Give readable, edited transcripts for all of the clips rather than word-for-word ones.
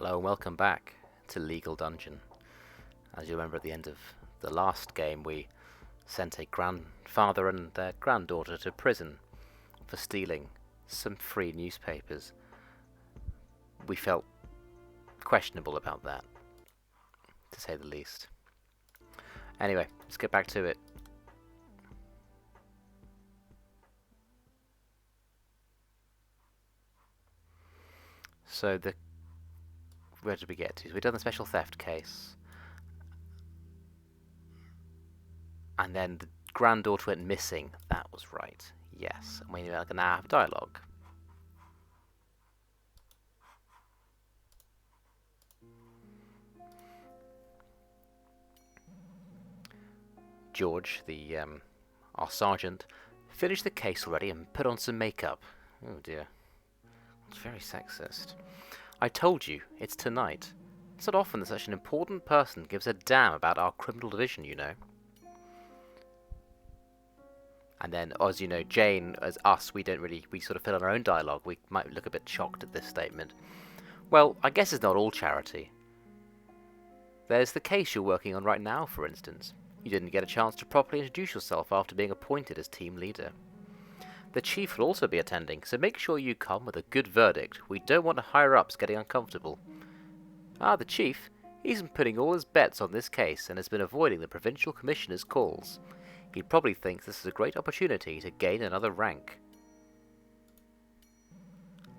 Hello and welcome back to Legal Dungeon. As you remember at the end of the last game, we sent a grandfather and their granddaughter to prison for stealing some free newspapers. We felt questionable about that, to say the least. Anyway, let's get back to it. So where did we get to? So we've done the special theft case. And then the granddaughter went missing. That was right. Yes. And we now have dialogue. George, our sergeant, finished the case already and put on some makeup. Oh dear. That's very sexist. I told you, it's tonight. It's not often that such an important person gives a damn about our criminal division, you know. And then, as you know, Jane, as us, we sort of fill in our own dialogue. We might look a bit shocked at this statement. Well, I guess it's not all charity. There's the case you're working on right now, for instance. You didn't get a chance to properly introduce yourself after being appointed as team leader. The chief will also be attending, so make sure you come with a good verdict. We don't want higher-ups getting uncomfortable. Ah, the chief? He's been putting all his bets on this case and has been avoiding the provincial commissioner's calls. He probably thinks this is a great opportunity to gain another rank.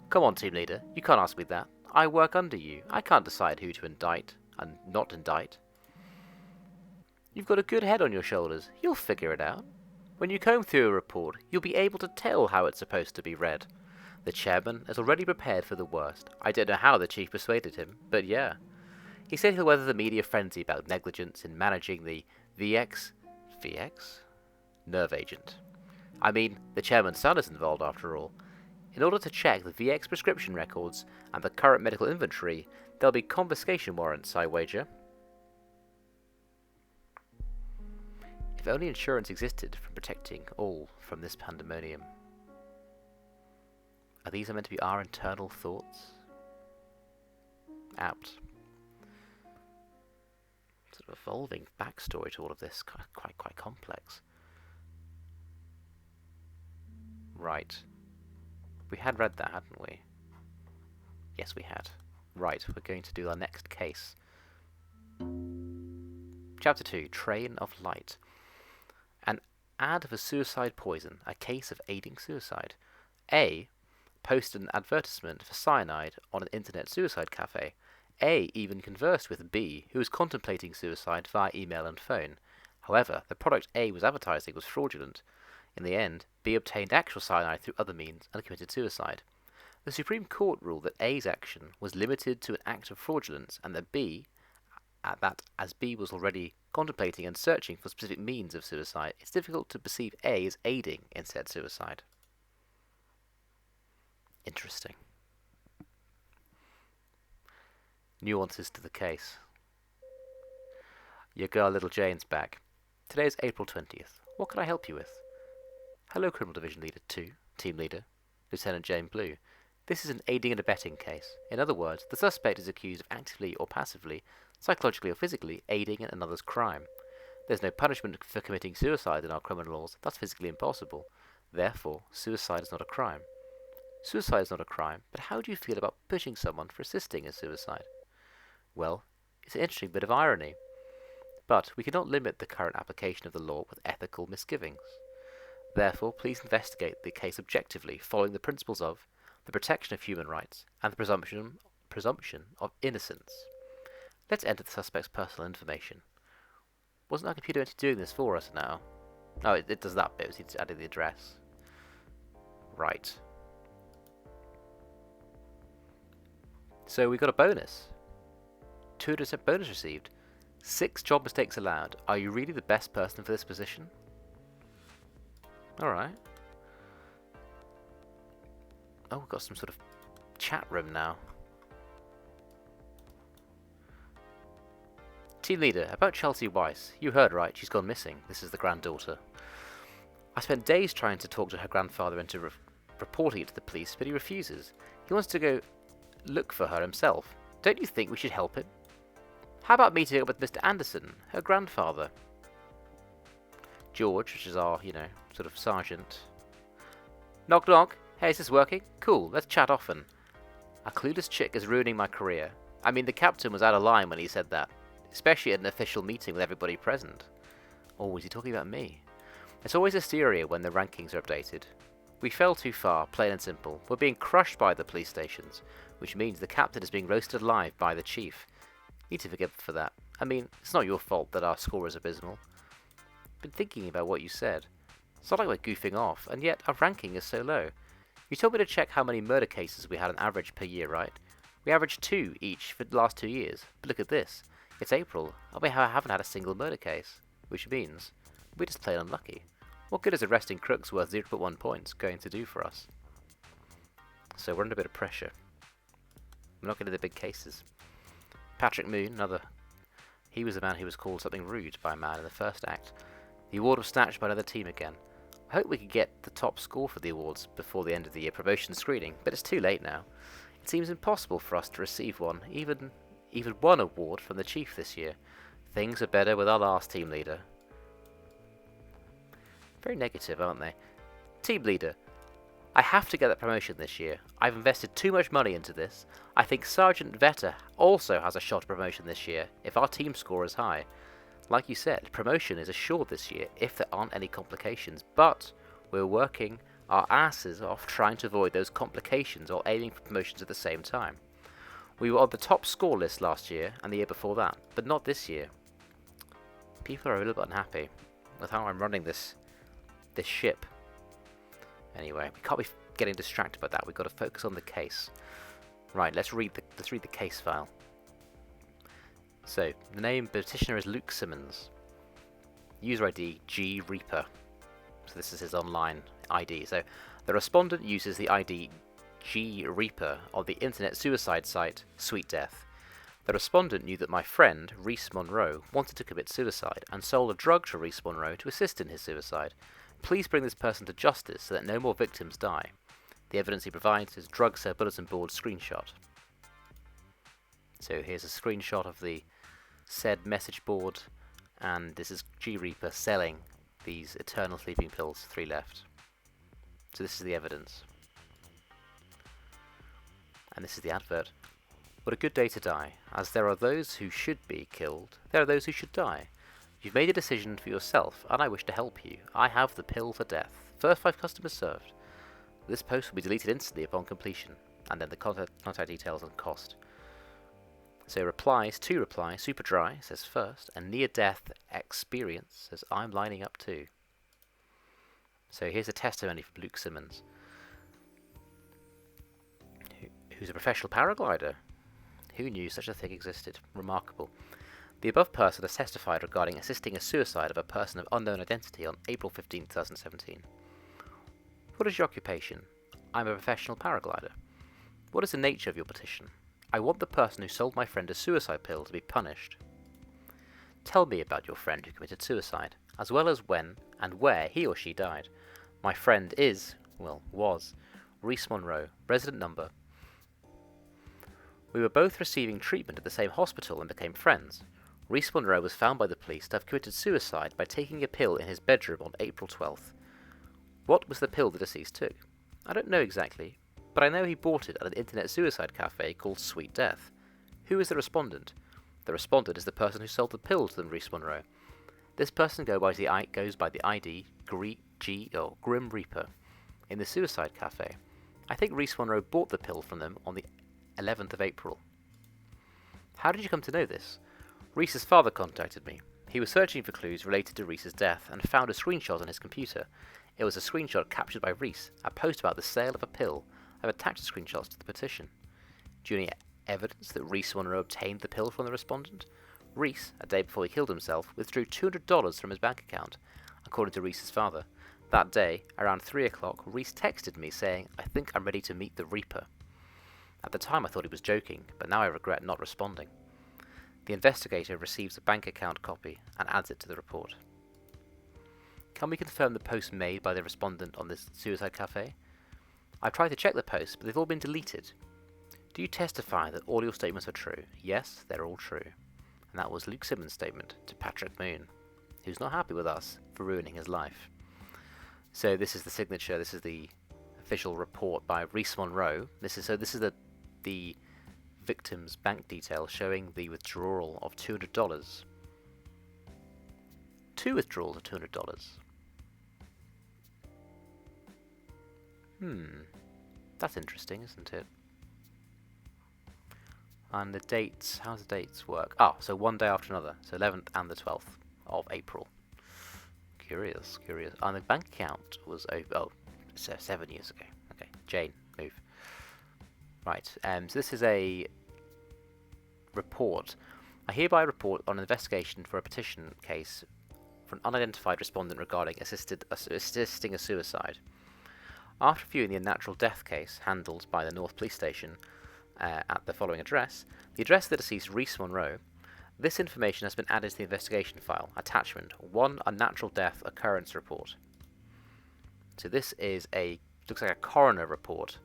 Come on, team leader, you can't ask me that. I work under you. I can't decide who to indict and not indict. You've got a good head on your shoulders. You'll figure it out. When you comb through a report, you'll be able to tell how it's supposed to be read. The chairman is already prepared for the worst. I don't know how the chief persuaded him, but yeah. He said he'll weather the media frenzy about negligence in managing the VX nerve agent. I mean, the chairman's son is involved after all. In order to check the VX prescription records and the current medical inventory, there'll be confiscation warrants, I wager. If only insurance existed from protecting all from this pandemonium. Are these meant to be our internal thoughts? Apt. Sort of evolving backstory to all of this, quite complex. Right. We had read that, hadn't we? Yes, we had. Right, we're going to do our next case. Chapter 2, Train of Light. An ad for suicide poison, a case of aiding suicide. A posted an advertisement for cyanide on an internet suicide cafe. A even conversed with B, who was contemplating suicide via email and phone. However, the product A was advertising was fraudulent. In the end, B obtained actual cyanide through other means and committed suicide. The Supreme Court ruled that A's action was limited to an act of fraudulence and that as B was already contemplating and searching for specific means of suicide, it's difficult to perceive A as aiding in said suicide. Interesting. Nuances to the case. Your girl Little Jane's back. Today is April 20th. What can I help you with? Hello, Criminal Division Leader 2, Team Leader, Lieutenant Jane Blue. This is an aiding and abetting case. In other words, the suspect is accused of actively or passively, psychologically or physically, aiding in another's crime. There's no punishment for committing suicide in our criminal laws. That's physically impossible. Therefore, suicide is not a crime. Suicide is not a crime, but how do you feel about pushing someone for assisting in suicide? Well, it's an interesting bit of irony. But we cannot limit the current application of the law with ethical misgivings. Therefore, please investigate the case objectively, following the principles of the protection of human rights and the presumption of innocence. Let's enter the suspect's personal information. Wasn't our computer doing this for us now? Oh, it does that bit. It's adding the address. Right. So we got a bonus. 200% bonus received. 6 job mistakes allowed. Are you really the best person for this position? Alright. Oh, we've got some sort of chat room now. Team leader, about Chelsea Weiss. You heard right, she's gone missing. This is the granddaughter. I spent days trying to talk to her grandfather into reporting it to the police, but he refuses. He wants to go look for her himself. Don't you think we should help him? How about meeting up with Mr. Anderson, her grandfather? George, which is our, sort of sergeant. Knock knock. Hey, is this working? Cool, let's chat often. A clueless chick is ruining my career. I mean, the captain was out of line when he said that, especially at an official meeting with everybody present. Oh, is he talking about me? It's always hysteria when the rankings are updated. We fell too far, plain and simple. We're being crushed by the police stations, which means the captain is being roasted alive by the chief. Need to forgive for that. I mean, it's not your fault that our score is abysmal. Been thinking about what you said. It's not like we're goofing off, and yet our ranking is so low. You told me to check how many murder cases we had on average per year, right? We averaged 2 each for the last 2 years. But look at this. It's April, and we haven't had a single murder case. Which means we're just plain unlucky. What good is arresting crooks worth 0.1 points going to do for us? So we're under a bit of pressure. We're not getting the big cases. Patrick Moon, he was the man who was called something rude by a man in the first act. The award was snatched by another team again. I hope we could get the top score for the awards before the end of the year promotion screening, but it's too late now. It seems impossible for us to receive one, even one award from the chief this year. Things are better with our last team leader. Very negative, aren't they? Team leader. I have to get that promotion this year. I've invested too much money into this. I think Sergeant Vetter also has a shot at promotion this year, if our team score is high. Like you said, promotion is assured this year if there aren't any complications, but we're working our asses off trying to avoid those complications or aiming for promotions at the same time. We were on the top score list last year and the year before that, but not this year. People are a little bit unhappy with how I'm running this ship. Anyway, we can't be getting distracted by that. We've got to focus on the case. Right, let's read the case file. So, the name petitioner is Luke Simmons. User ID G Reaper. So this is his online ID. So the respondent uses the ID G Reaper on the internet suicide site Sweet Death. The respondent knew that my friend, Reese Monroe, wanted to commit suicide and sold a drug to Reese Monroe to assist in his suicide. Please bring this person to justice so that no more victims die. The evidence he provides is drug sale bulletin board screenshot. So here's a screenshot of the said message board, and this is G Reaper selling these eternal sleeping pills, 3 left. So this is the evidence. And this is the advert. What a good day to die. As there are those who should be killed, there are those who should die. You've made a decision for yourself, and I wish to help you. I have the pill for death. First 5 customers served. This post will be deleted instantly upon completion, and then the contact details and cost. So to reply, Super Dry says first, and Near Death Experience says I'm lining up too. So here's a testimony from Luke Simmons, who's a professional paraglider. Who knew such a thing existed? Remarkable. The above person has testified regarding assisting a suicide of a person of unknown identity on April 15, 2017. What is your occupation? I'm a professional paraglider. What is the nature of your petition? I want the person who sold my friend a suicide pill to be punished. Tell me about your friend who committed suicide, as well as when and where he or she died. My friend was, Reese Monroe, resident number. We were both receiving treatment at the same hospital and became friends. Reese Monroe was found by the police to have committed suicide by taking a pill in his bedroom on April 12th. What was the pill the deceased took? I don't know exactly, but I know he bought it at an internet suicide cafe called Sweet Death. Who is the respondent? The respondent is the person who sold the pill to Reese Monroe. This person goes by the ID Grim Reaper in the suicide cafe. I think Reese Monroe bought the pill from them on the 11th of April. How did you come to know this? Reese's father contacted me. He was searching for clues related to Reese's death and found a screenshot on his computer. It was a screenshot captured by Reese, a post about the sale of a pill. I've attached the screenshots to the petition. Do you have any evidence that Reese Monroe obtained the pill from the respondent? Reese, a day before he killed himself, withdrew $200 from his bank account, according to Reese's father. That day, around 3 o'clock, Reese texted me saying, I think I'm ready to meet the Reaper. At the time I thought he was joking, but now I regret not responding. The investigator receives a bank account copy and adds it to the report. Can we confirm the posts made by the respondent on this suicide cafe? I've tried to check the posts, but they've all been deleted. Do you testify that all your statements are true? Yes, they're all true. And that was Luke Simmons' statement to Patrick Moon, who's not happy with us for ruining his life. So this is the signature, this is the official report by Reese Monroe. This is the victim's bank details showing the withdrawal of $200. 2 withdrawals of $200. That's interesting, isn't it? And the dates, how do the dates work? So one day after another, so 11th and the 12th of April. Curious. And the bank account was over, so 7 years ago. Okay, Jane, move. Right, so this is a report. I hereby report on an investigation for a petition case for an unidentified respondent regarding assisting a suicide. After viewing the unnatural death case handled by the North Police Station at the following address, the address of the deceased Reese Monroe, this information has been added to the investigation file. Attachment 1 Unnatural Death Occurrence Report. So this is looks like a coroner report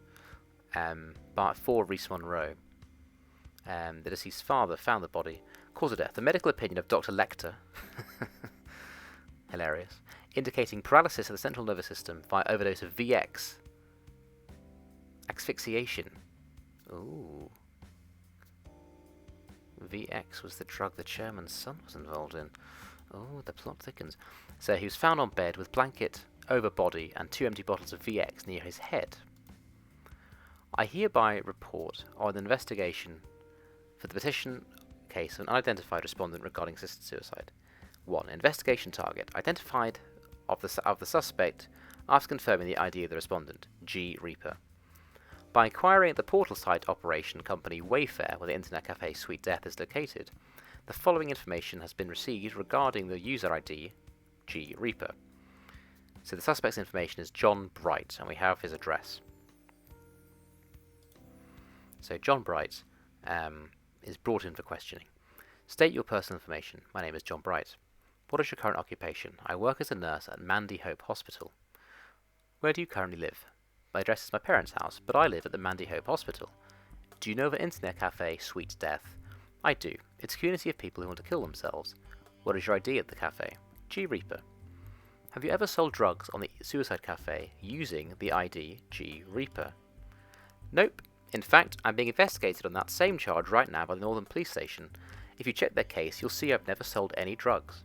for Reese Monroe. The deceased father found the body. Cause of death. The medical opinion of Dr. Lecter, hilarious, indicating paralysis of the central nervous system by overdose of VX. Asphyxiation. Ooh. VX was the drug the chairman's son was involved in. Oh, the plot thickens. So he was found on bed with blanket over body and 2 empty bottles of VX near his head. I hereby report on an investigation for the petition case of an unidentified respondent regarding assisted suicide. 1. Investigation target. Identified of the suspect after confirming the ID of the respondent, G. Reaper. By inquiring at the portal site operation company Wayfair, where the Internet Cafe Sweet Death is located, the following information has been received regarding the user ID, G. Reaper. So the suspect's information is John Bright, and we have his address. So John Bright is brought in for questioning. State your personal information. My name is John Bright. What is your current occupation? I work as a nurse at Mandy Hope Hospital. Where do you currently live? My address is my parents' house, but I live at the Mandy Hope Hospital. Do you know the Internet Cafe Sweet Death? I do. It's a community of people who want to kill themselves. What is your ID at the cafe? G. Reaper. Have you ever sold drugs on the Suicide Cafe using the ID G. Reaper? Nope. In fact, I'm being investigated on that same charge right now by the Northern Police Station. If you check their case, you'll see I've never sold any drugs.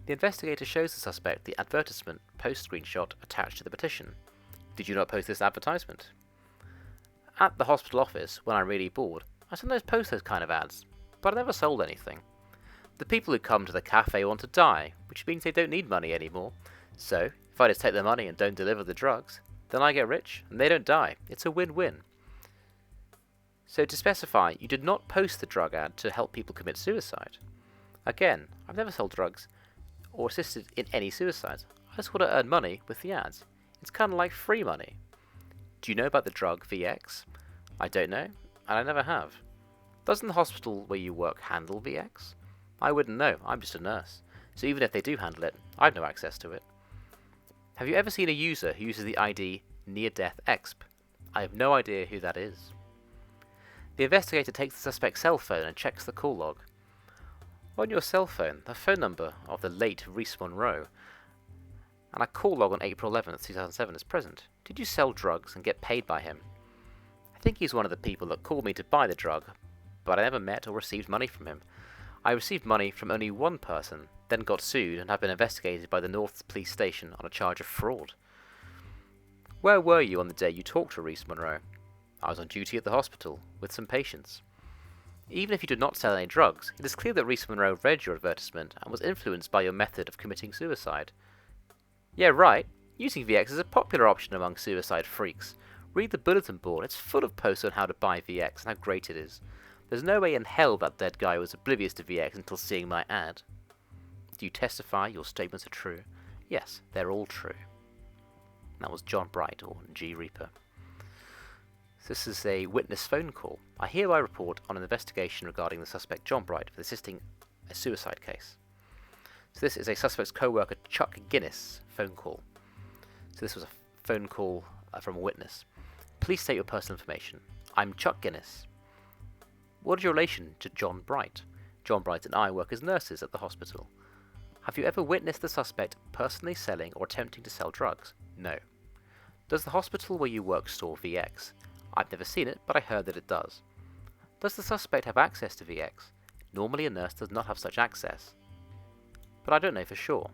The investigator shows the suspect the advertisement post screenshot attached to the petition. Did you not post this advertisement? At the hospital office, when I'm really bored, I sometimes post those kind of ads, but I never sold anything. The people who come to the cafe want to die, which means they don't need money anymore. So, if I just take their money and don't deliver the drugs, then I get rich and they don't die. It's a win-win. So to specify, you did not post the drug ad to help people commit suicide. Again, I've never sold drugs or assisted in any suicides. I just want to earn money with the ads. It's kind of like free money. Do you know about the drug VX? I don't know, and I never have. Doesn't the hospital where you work handle VX? I wouldn't know, I'm just a nurse. So even if they do handle it, I've no access to it. Have you ever seen a user who uses the ID Near-Death Exp? I have no idea who that is. The investigator takes the suspect's cell phone and checks the call log. On your cell phone, the phone number of the late Reese Monroe and a call log on April 11th, 2007 is present. Did you sell drugs and get paid by him? I think he's one of the people that called me to buy the drug, but I never met or received money from him. I received money from only one person, then got sued and have been investigated by the North Police Station on a charge of fraud. Where were you on the day you talked to Reese Monroe? I was on duty at the hospital, with some patients. Even if you did not sell any drugs, it is clear that Reese Monroe read your advertisement and was influenced by your method of committing suicide. Yeah, right. Using VX is a popular option among suicide freaks. Read the bulletin board, it's full of posts on how to buy VX and how great it is. There's no way in hell that dead guy was oblivious to VX until seeing my ad. Do you testify your statements are true? Yes, they're all true. That was John Bright, or G. Reaper. This is a witness phone call. I hereby report on an investigation regarding the suspect John Bright for assisting a suicide case. So this is a suspect's co-worker Chuck Guinness phone call. So this was a phone call from a witness. Please state your personal information. I'm Chuck Guinness. What is your relation to John Bright? John Bright and I work as nurses at the hospital. Have you ever witnessed the suspect personally selling or attempting to sell drugs? No. Does the hospital where you work store VX? I've never seen it, but I heard that it does. Does the suspect have access to VX? Normally a nurse does not have such access. But I don't know for sure.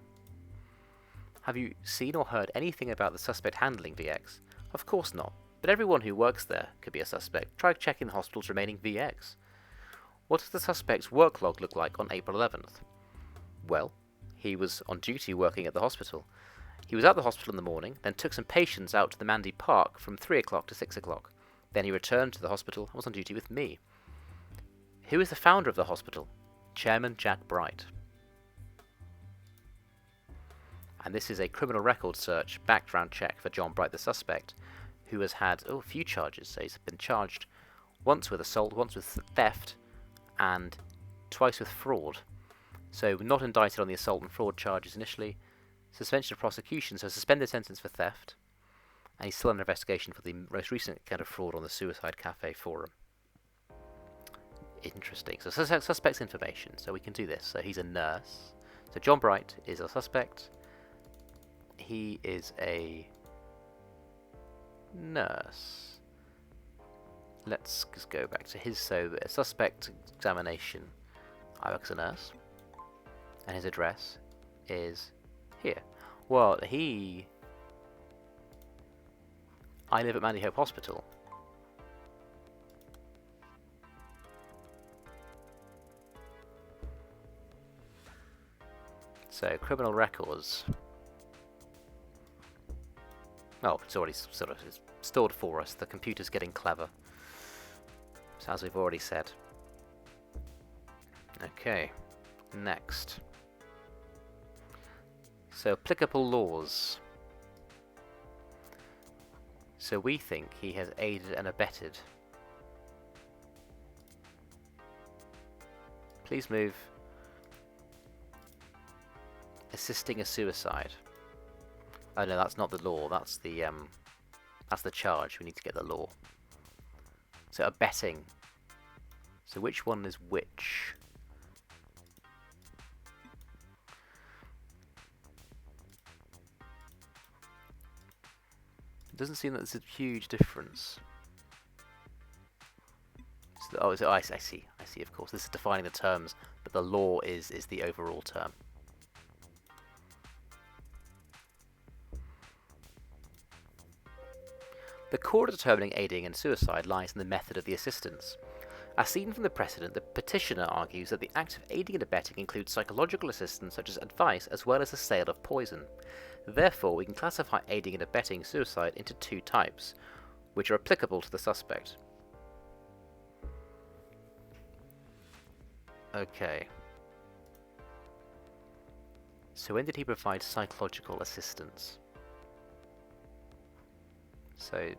Have you seen or heard anything about the suspect handling VX? Of course not, but everyone who works there could be a suspect. Try checking the hospital's remaining VX. What does the suspect's work log look like on April 11th? Well, he was on duty working at the hospital. He was at the hospital in the morning, then took some patients out to the Mandy Park from 3 o'clock to 6 o'clock. Then he returned to the hospital and was on duty with me. Who is the founder of the hospital? Chairman Jack Bright. And this is a criminal record search background check for John Bright, the suspect, who has had a few charges. So he's been charged once with assault, once with theft, and twice with fraud. So not indicted on the assault and fraud charges initially, suspension of prosecution, so suspended sentence for theft, and he's still under investigation for the most recent kind of fraud on the Suicide Cafe forum. Interesting. So suspect's information, so we can do this. So he's a nurse. So John Bright is a suspect. He is a nurse. Let's just go back to his, so suspect examination. I work as a nurse. And his address is here. Well, I live at Mandy Hope Hospital. So, criminal records. Oh, it's already sort of stored for us. The computer's getting clever. So, as we've already said. Okay, next. So, applicable laws. So we think he has aided and abetted. Please move. Assisting a suicide. Oh no, that's not the law. That's the charge. We need to get the law. So abetting. So which one is which? It doesn't seem that there's a huge difference. So, I see. Of course, this is defining the terms, but the law is the overall term. The core of determining aiding and suicide lies in the method of the assistance. As seen from the precedent, the petitioner argues that the act of aiding and abetting includes psychological assistance such as advice as well as the sale of poison. Therefore, we can classify aiding and abetting suicide into two types, which are applicable to the suspect. Okay. So when did he provide psychological assistance? So,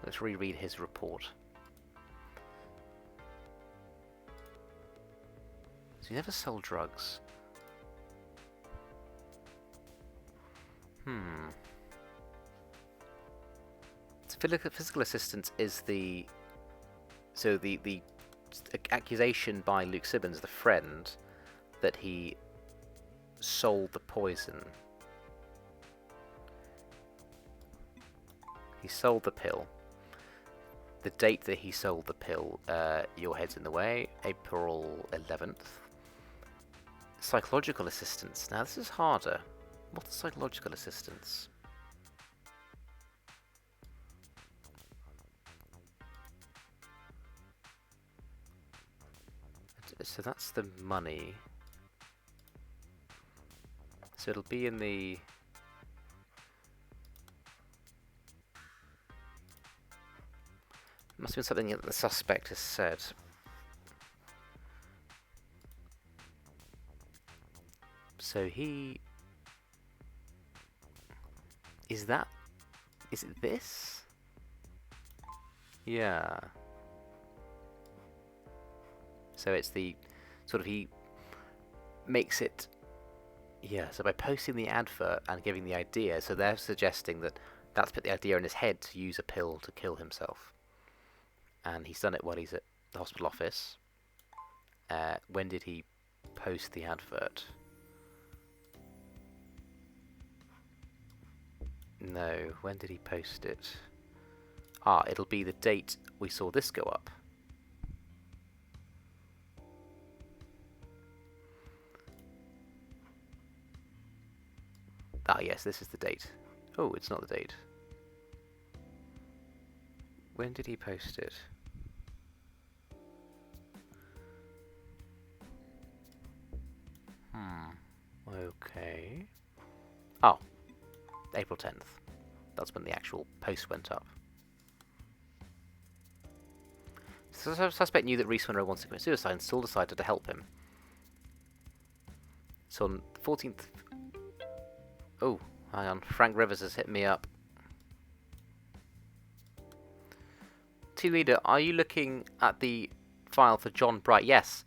let's reread his report. So you never sold drugs. So physical assistance is the accusation by Luke Sibbons, the friend, that he sold the poison. He sold the pill. The date that he sold the pill, your head's in the way, April 11th. Psychological assistance. Now this is harder. What's psychological assistance? So that's the money. So it'll be in the... Must have been something that the suspect has said. So he... Is it this? Yeah. So it's the sort of, he makes it, yeah, so by posting the advert and giving the idea, so they're suggesting that that's put the idea in his head to use a pill to kill himself. and he's done it while he's at the hospital office. When did he post the advert? No, when did he post it? Ah, it'll be the date we saw this go up. Ah, yes, this is the date. Oh, it's not the date. When did he post it? Okay. Oh, April 10th. That's when the actual post went up. So the suspect knew that Reese Monroe wanted to commit suicide and still decided to help him. So on the 14th... Oh, hang on. Frank Rivers has hit me up. Team leader, are you looking at the file for John Bright? Yes.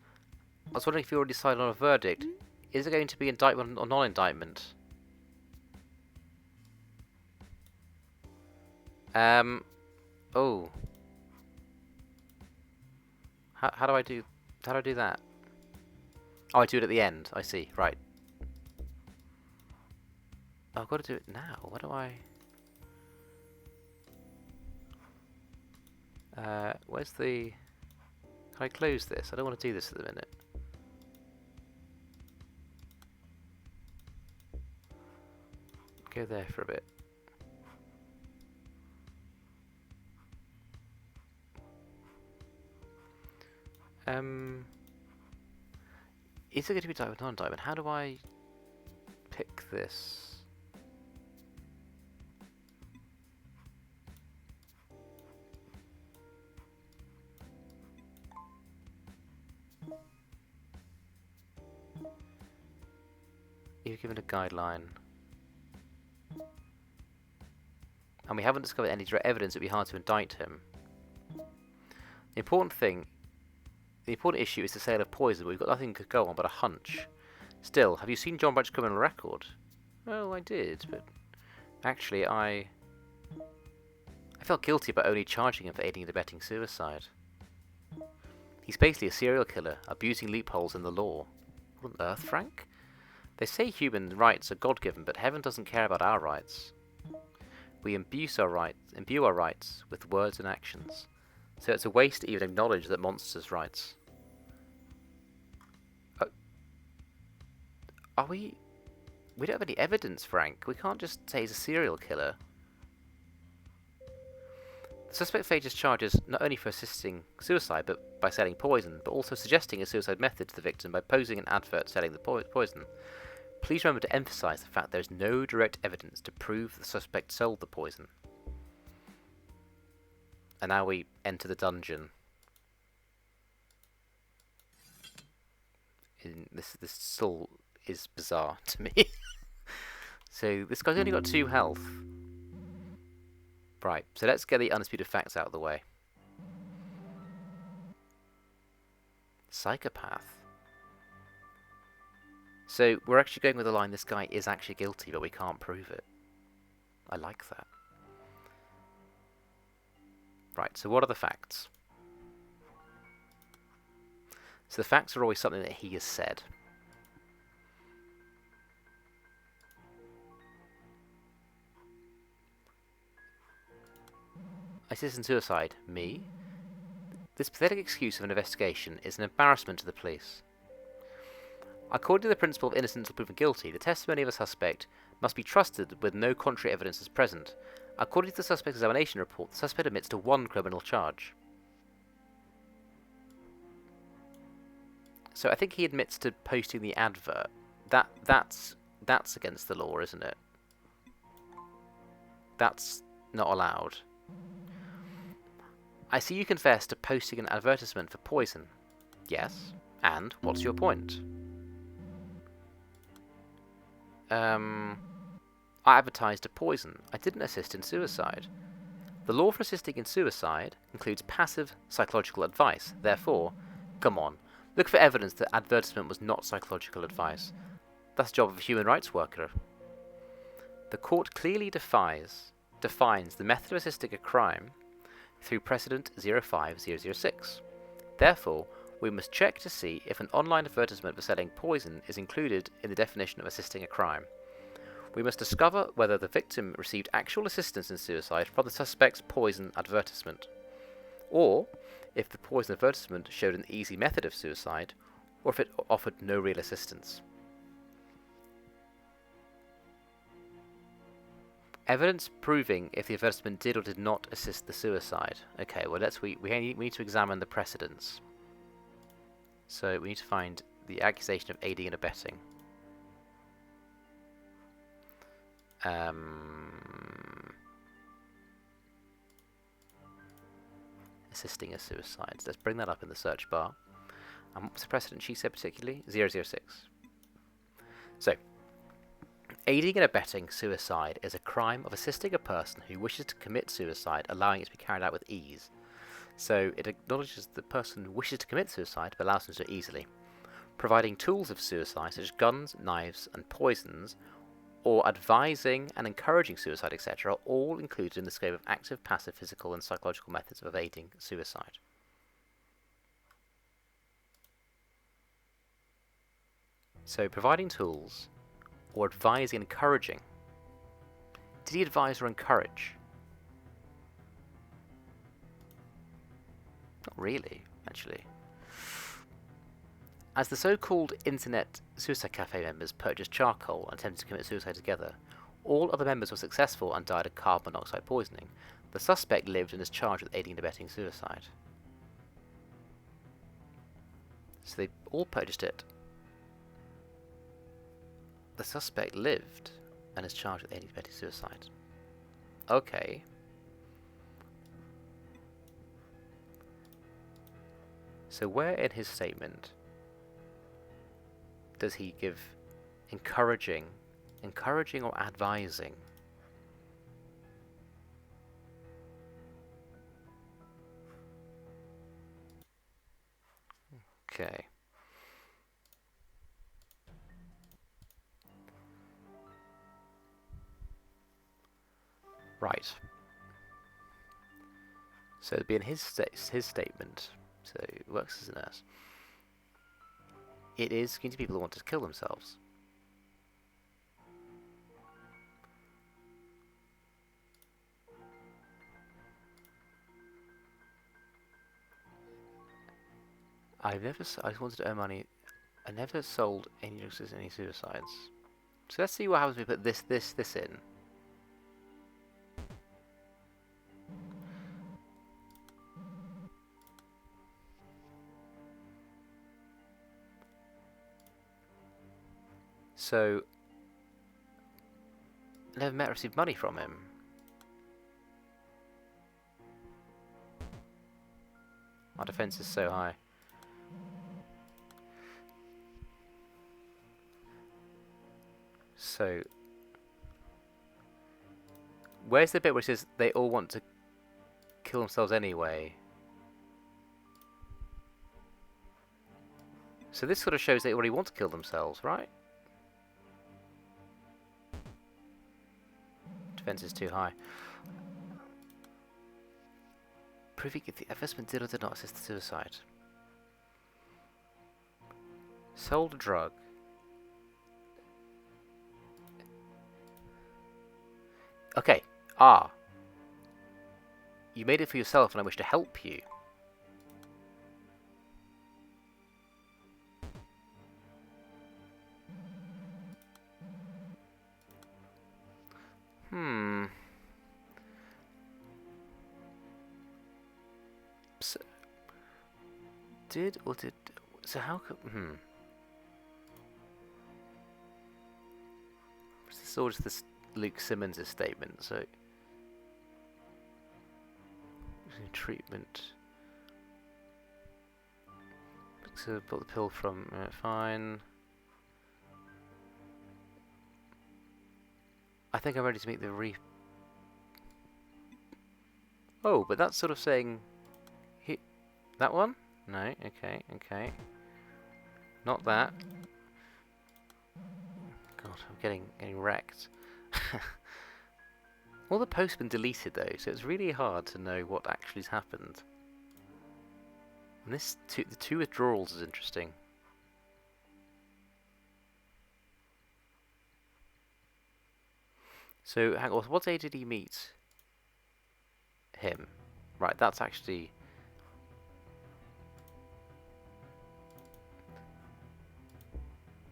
I was wondering if you already decided on a verdict. Is it going to be indictment or non-indictment? Oh. How do I do that? Oh, I do it at the end. I see. Right. Oh, I've got to do it now. What do I... where's the... Can I close this? I don't want to do this at the minute. Go there for a bit. Is it going to be indictment or non-indictment? How do I pick this? You've given a guideline. And we haven't discovered any direct evidence it would be hard to indict him. The important issue is the sale of poison. We've got nothing to go on but a hunch. Still, have you seen John Bright's criminal record? Well, I did, but actually I felt guilty about only charging him for aiding and abetting suicide. He's basically a serial killer, abusing loopholes in the law. What on earth, Frank? They say human rights are God-given, but heaven doesn't care about our rights. We imbue our rights with words and actions. So it's a waste to even acknowledge that monsters' rights. Are we... We don't have any evidence, Frank. We can't just say he's a serial killer. The suspect faces charges not only for assisting suicide, but by selling poison, but also suggesting a suicide method to the victim by posing an advert selling the poison. Please remember to emphasize the fact there is no direct evidence to prove the suspect sold the poison. And now we enter the dungeon. This still is bizarre to me. So this guy's only got 2 health. Right, so let's get the undisputed facts out of the way. Psychopath. So we're actually going with the line, this guy is actually guilty, but we can't prove it. I like that. Right, so what are the facts? So the facts are always something that he has said. Assistant suicide. Me? This pathetic excuse of an investigation is an embarrassment to the police. According to the principle of innocence until proven guilty, the testimony of a suspect must be trusted with no contrary evidence is present. According to the suspect's examination report, the suspect admits to 1 criminal charge. So I think he admits to posting the advert. That's against the law, isn't it? That's not allowed. I see you confess to posting an advertisement for poison. Yes. And what's your point? I advertised a poison. I didn't assist in suicide. The law for assisting in suicide includes passive psychological advice. Therefore, come on, look for evidence that advertisement was not psychological advice. That's the job of a human rights worker. The court clearly defines the method of assisting a crime, through precedent 05006. Therefore, we must check to see if an online advertisement for selling poison is included in the definition of assisting a crime. We must discover whether the victim received actual assistance in suicide from the suspect's poison advertisement, or if the poison advertisement showed an easy method of suicide, or if it offered no real assistance. Evidence proving if the advertisement did or did not assist the suicide. Okay, well we need to examine the precedents. So we need to find the accusation of aiding and abetting. Assisting a suicide. Let's bring that up in the search bar. And what's the precedent she said particularly? 006. So, aiding and abetting suicide is a crime of assisting a person who wishes to commit suicide, allowing it to be carried out with ease. So, it acknowledges the person wishes to commit suicide, but allows them to do it easily. Providing tools of suicide, such as guns, knives, and poisons, or advising and encouraging suicide, etc., are all included in the scope of active, passive, physical, and psychological methods of aiding suicide. So, providing tools, or advising and encouraging. Did he advise or encourage? Not really, actually. As the so-called Internet Suicide Cafe members purchased charcoal and attempted to commit suicide together, all other members were successful and died of carbon monoxide poisoning. The suspect lived and is charged with aiding and abetting suicide. So they all purchased it. The suspect lived and is charged with aiding and abetting suicide. Okay. So where in his statement does he give encouraging or advising? Okay. Right. So it'd be in his statement. So he works as a nurse. It is going to be people who want to kill themselves. I just wanted to earn money. I never sold any drugs to any suicides. So let's see what happens if we put this in. So, never met or received money from him. Our defense is so high. So, where's the bit where it says they all want to kill themselves anyway? So this sort of shows they already want to kill themselves, right? Defense is too high. Proving if the investment did or did not assist the suicide. Sold a drug. Okay. You made it for yourself and I wish to help you. So, so how could, This is all just this Luke Simmons' statement, so treatment. So bought the pill from fine. I think I'm ready to meet the Oh, but that's sort of saying that one? No, okay. Not that. God, I'm getting wrecked. All the posts have been deleted though, so it's really hard to know what actually has happened. And the two withdrawals is interesting. So, hang on, what day did he meet him? Right, that's actually...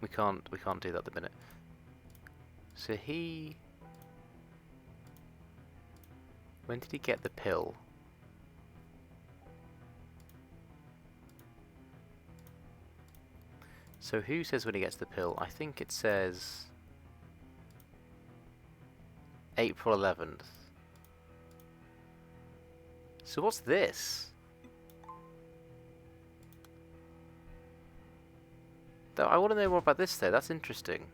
We can't do that at the minute. So he... When did he get the pill? So who says when he gets the pill? I think it says... April 11th. So what's this? I want to know more about this though, that's interesting.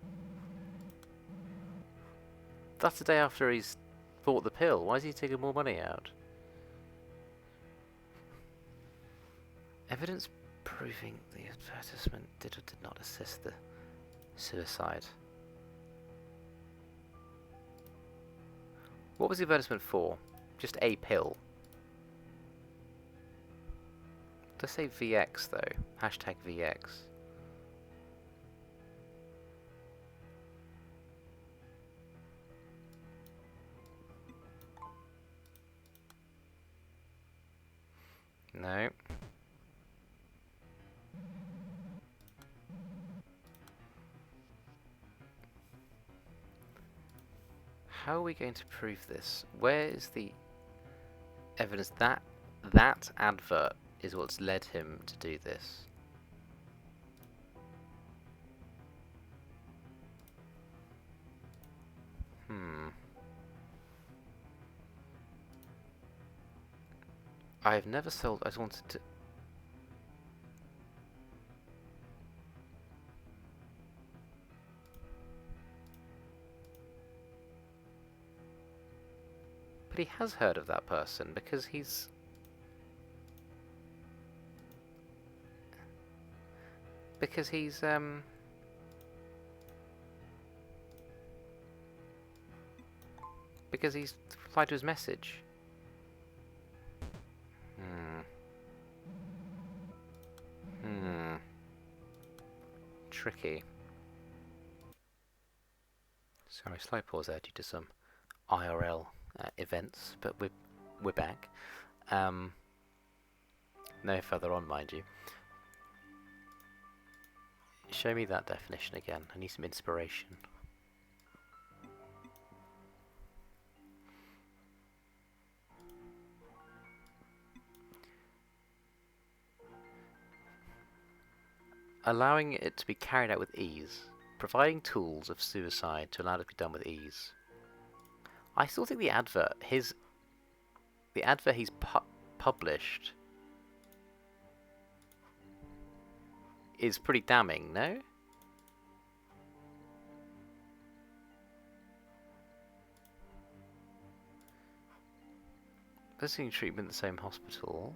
That's the day after he's bought the pill. Why is he taking more money out? Evidence proving the advertisement did or did not assist the suicide. What was the advertisement for? Just a pill. Let's say VX though. Hashtag VX. No. How are we going to prove this? Where is the evidence that that advert is what's led him to do this? I've never sold. I just wanted to. But he has heard of that person because he's. Because he's replied to his message. Tricky. Sorry, slight pause there due to some IRL events, but we're back. No further on, mind you. Show me that definition again. I need some inspiration. Allowing it to be carried out with ease. Providing tools of suicide to allow it to be done with ease. I still think the advert he's published is pretty damning, no? Visiting treatment in the same hospital.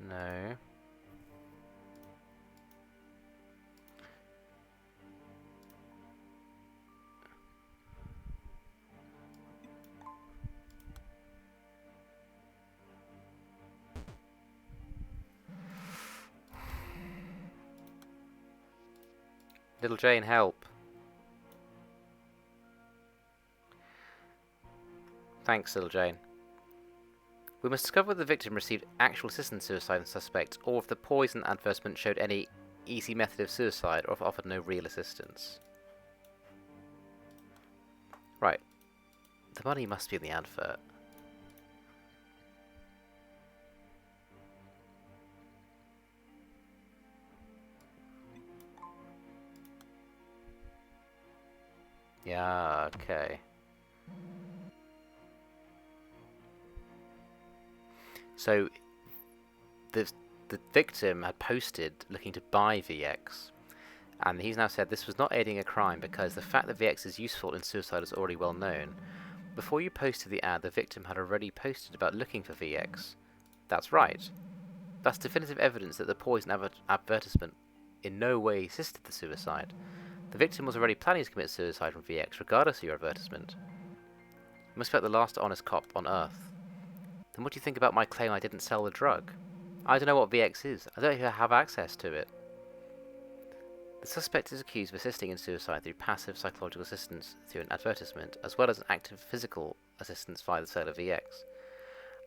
No. Little Jane, help. Thanks, Little Jane. We must discover whether the victim received actual assistance in suicide and suspect, or if the poison advertisement showed any easy method of suicide, or if it offered no real assistance. Right. The money must be in the advert. Yeah, okay. So, the victim had posted looking to buy VX, and he's now said this was not aiding a crime because the fact that VX is useful in suicide is already well known. Before you posted the ad, the victim had already posted about looking for VX. That's right. That's definitive evidence that the poison advertisement in no way assisted the suicide. The victim was already planning to commit suicide from VX, regardless of your advertisement. You must be like the last honest cop on Earth. Then what do you think about my claim I didn't sell the drug? I don't know what VX is. I don't even have access to it. The suspect is accused of assisting in suicide through passive psychological assistance through an advertisement, as well as an active physical assistance via the sale of VX.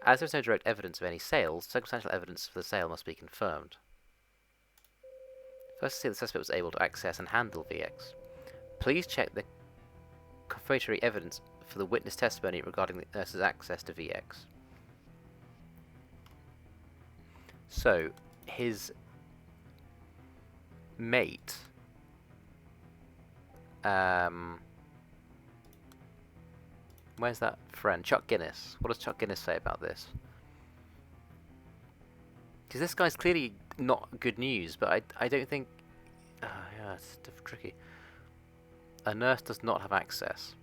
As there is no direct evidence of any sales, circumstantial evidence for the sale must be confirmed. First, to see the suspect was able to access and handle VX. Please check the confirmatory evidence for the witness testimony regarding the nurse's access to VX. So, his mate, where's that friend? Chuck Guinness. What does Chuck Guinness say about this? Because this guy's clearly not good news, but I don't think... yeah, it's tricky. A nurse does not have access.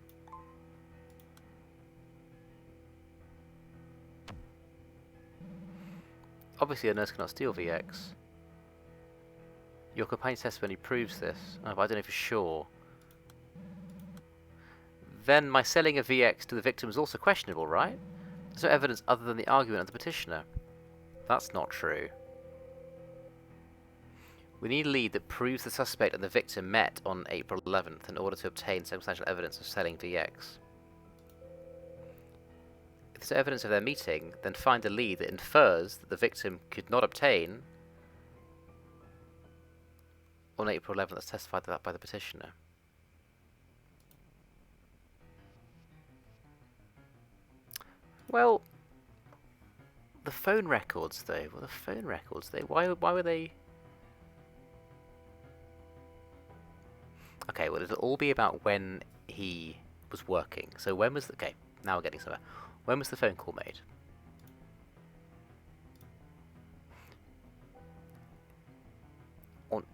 Obviously a nurse cannot steal VX. Your companion's testimony proves this, but I don't know for sure. Then my selling of VX to the victim is also questionable, right? There's no evidence other than the argument of the petitioner. That's not true. We need a lead that proves the suspect and the victim met on April 11th in order to obtain circumstantial evidence of selling VX. If there's evidence of their meeting, then find a lead that infers that the victim could not obtain on April 11th as testified to that by the petitioner. Well, the phone records though, why were they... Okay, well it'll all be about when he was working. So when was the... Okay, now we're getting somewhere. When was the phone call made? On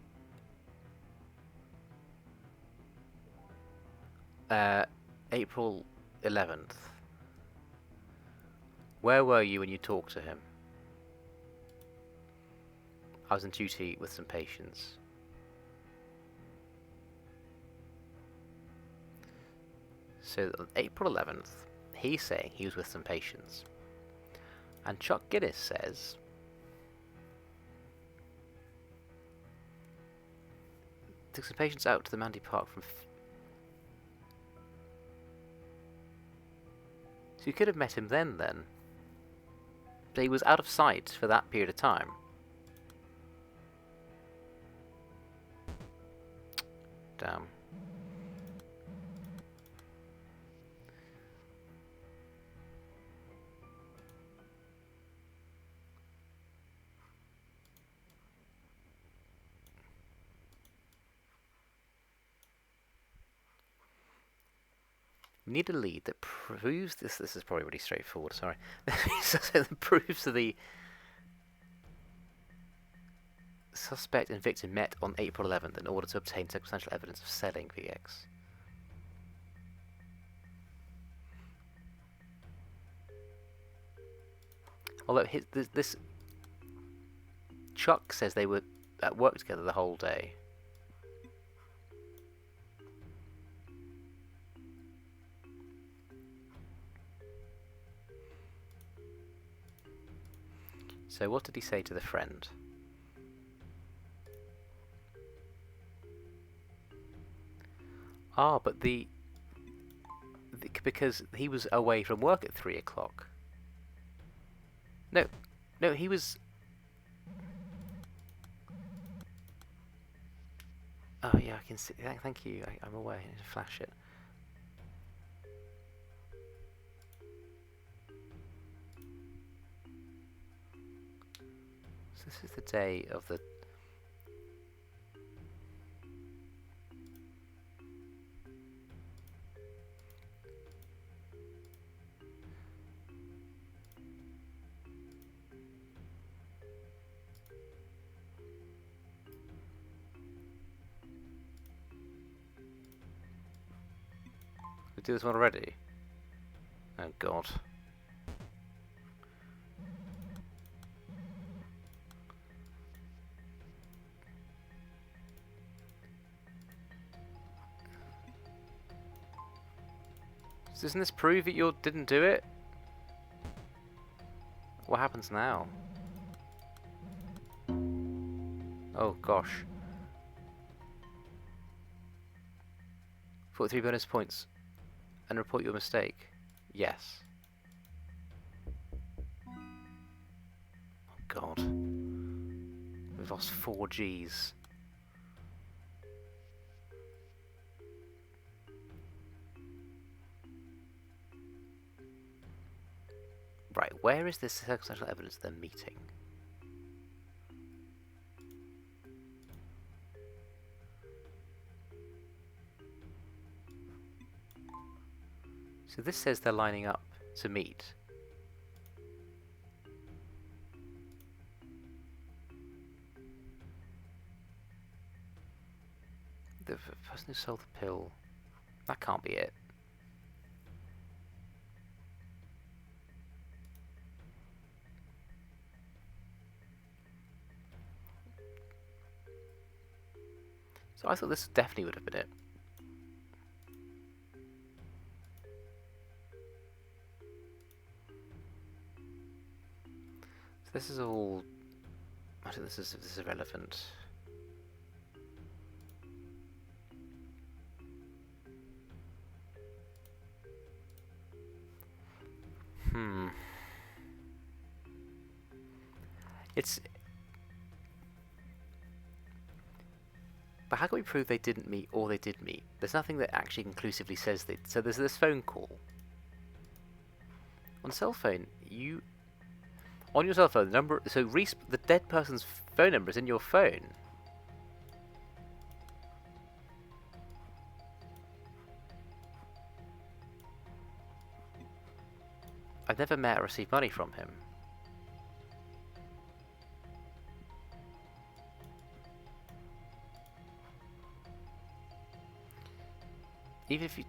April 11th. Where were you when you talked to him? I was on duty with some patients. So on April 11th, he's saying he was with some patients. And Chuck Guinness says took some patients out to the Mandy Park from... So you could have met him then. But he was out of sight for that period of time. Damn. We need a lead that proves this. This is probably really straightforward. Sorry, that proves that the suspect and victim met on April 11th in order to obtain circumstantial evidence of selling VX. Although this Chuck says they were at work together the whole day. So what did he say to the friend? Ah, but because he was away from work at 3 o'clock. No, he was... Oh yeah, I can see. Thank you. I'm aware. I need to flash it. So this is the day of the... We do this one already? Oh god. Doesn't this prove that you didn't do it? What happens now? Oh gosh. 43 bonus points. And report your mistake. Yes. Oh god. We've lost 4 Gs. Right, where is this circumstantial evidence they're meeting? So this says they're lining up to meet. The person who sold the pill. That can't be it. So I thought this definitely would have been it. So this is all... I think this is irrelevant. It's... But how can we prove they didn't meet or they did meet? There's nothing that actually conclusively says they... So there's this phone call. On cell phone, you... On your cell phone, the number... So the dead person's phone number is in your phone. I've never met or received money from him. Even if you...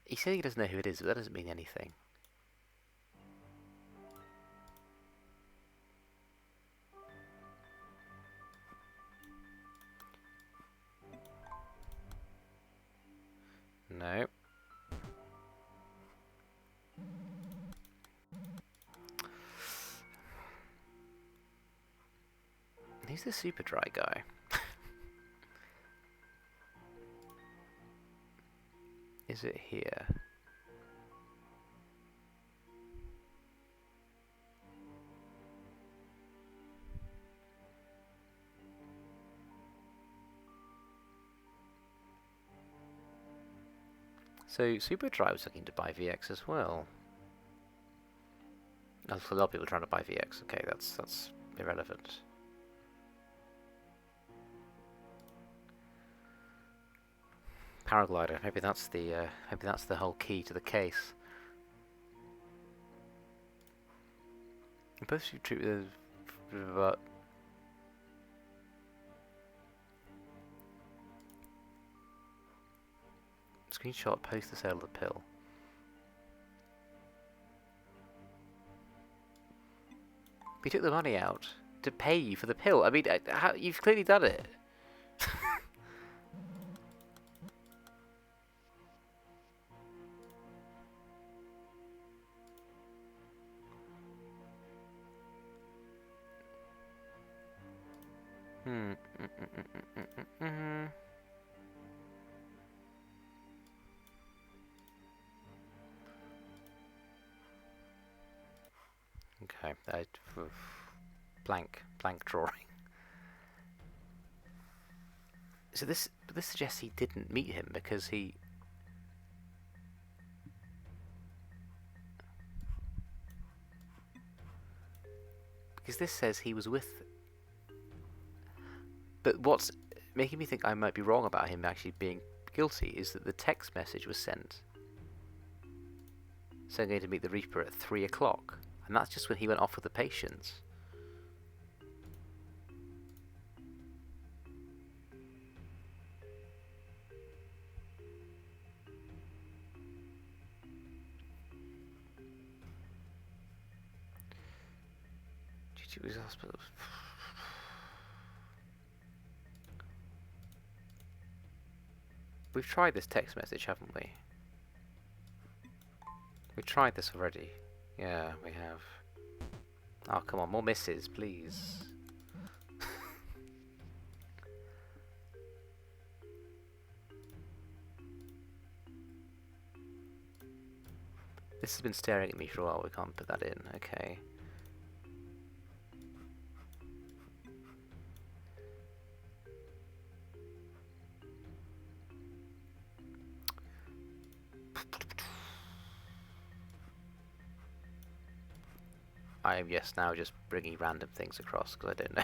He said he doesn't know who it is, but that doesn't mean anything. No. Who's the super dry guy? Is it here? So Superdry was looking to buy VX as well. There's a lot of people trying to buy VX. Okay, that's irrelevant. Paraglider. Maybe that's the whole key to the case. Both should treat but screenshot post the sale of the pill. We took the money out to pay you for the pill. I mean, you've clearly done it. Okay, blank drawing. So this suggests he didn't meet him because he... Because this says he was with... But what's making me think I might be wrong about him actually being guilty is that the text message was sent saying going to meet the Reaper at 3 o'clock, and that's just when he went off with the patients. We've tried this text message, haven't we? We tried this already. Yeah, we have. Oh, come on, more misses, please. This has been staring at me for a while, we can't put that in, okay. I am, yes, now just bringing random things across, because I don't know.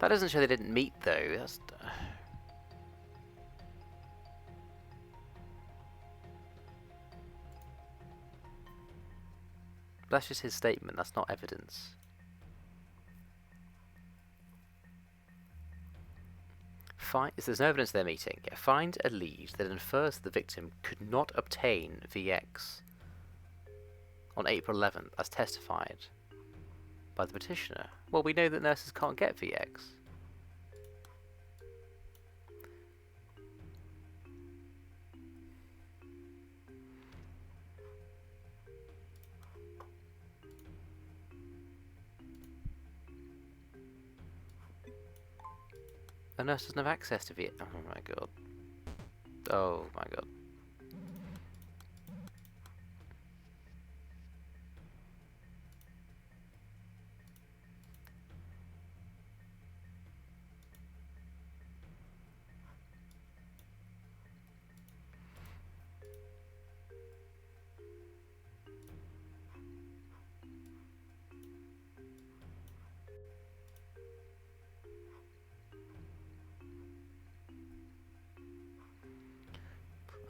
That doesn't show they didn't meet, though. That's just his statement, that's not evidence. There's no evidence of their meeting. Find a lead that infers the victim could not obtain VX on April 11th, as testified by the petitioner. Well, we know that nurses can't get VX. A nurse doesn't have access to VX. Oh my god. Oh my god.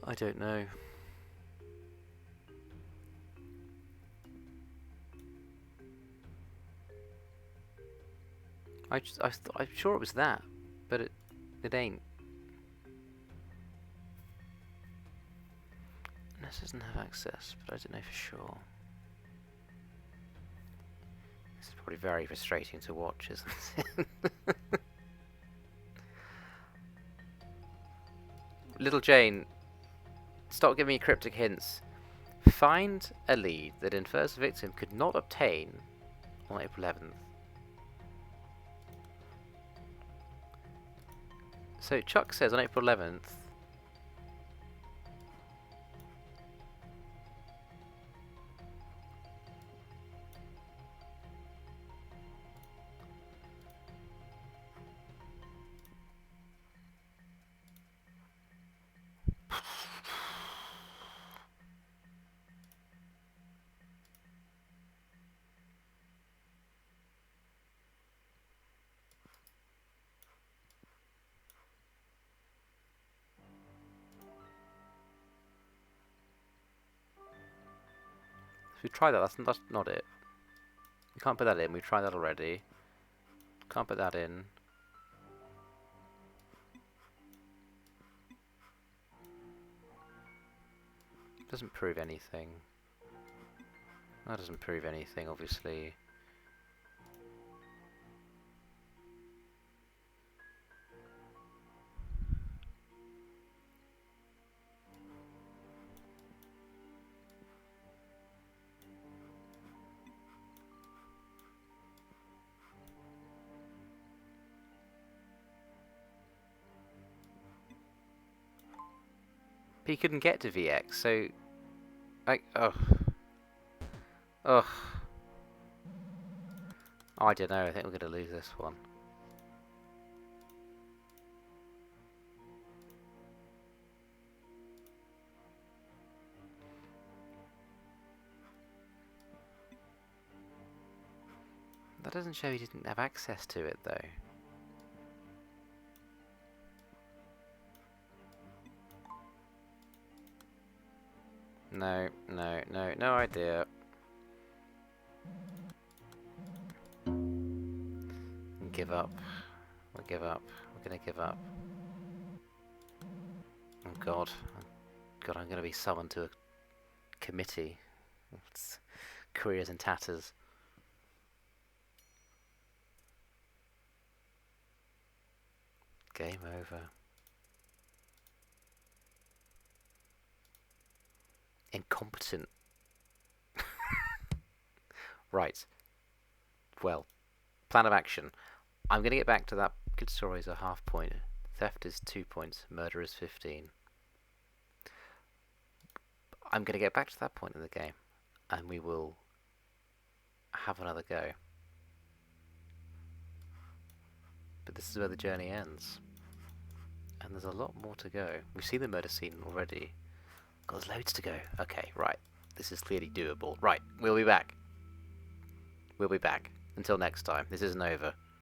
I don't know. I'm sure it was that, but it ain't. Nurse doesn't have access, but I don't know for sure. This is probably very frustrating to watch, isn't it? Little Jane, stop giving me cryptic hints. Find a lead that infers the victim could not obtain on April 11th. So Chuck says on April 11th. We tried that. That's not it. We can't put that in. We tried that already. Can't put that in. Doesn't prove anything. That doesn't prove anything, obviously. But he couldn't get to VX, so... Like, ugh. Ugh. Oh, I don't know, I think we're going to lose this one. doesn't show he didn't have access to it, though. No, no, no, no idea. Give up. We'll give up. We're gonna give up. Oh God. God, I'm gonna be summoned to a committee. It's careers in tatters. Game over. Incompetent. Right. Well, plan of action. I'm going to get back to that. Good story is a half point. Theft is 2 points. Murder is 15. I'm going to get back to that point in the game, and we will have another go. But this is where the journey ends. And there's a lot more to go. We've seen the murder scene already. God, there's loads to go. Okay, right. This is clearly doable. Right, we'll be back. We'll be back. Until next time, this isn't over.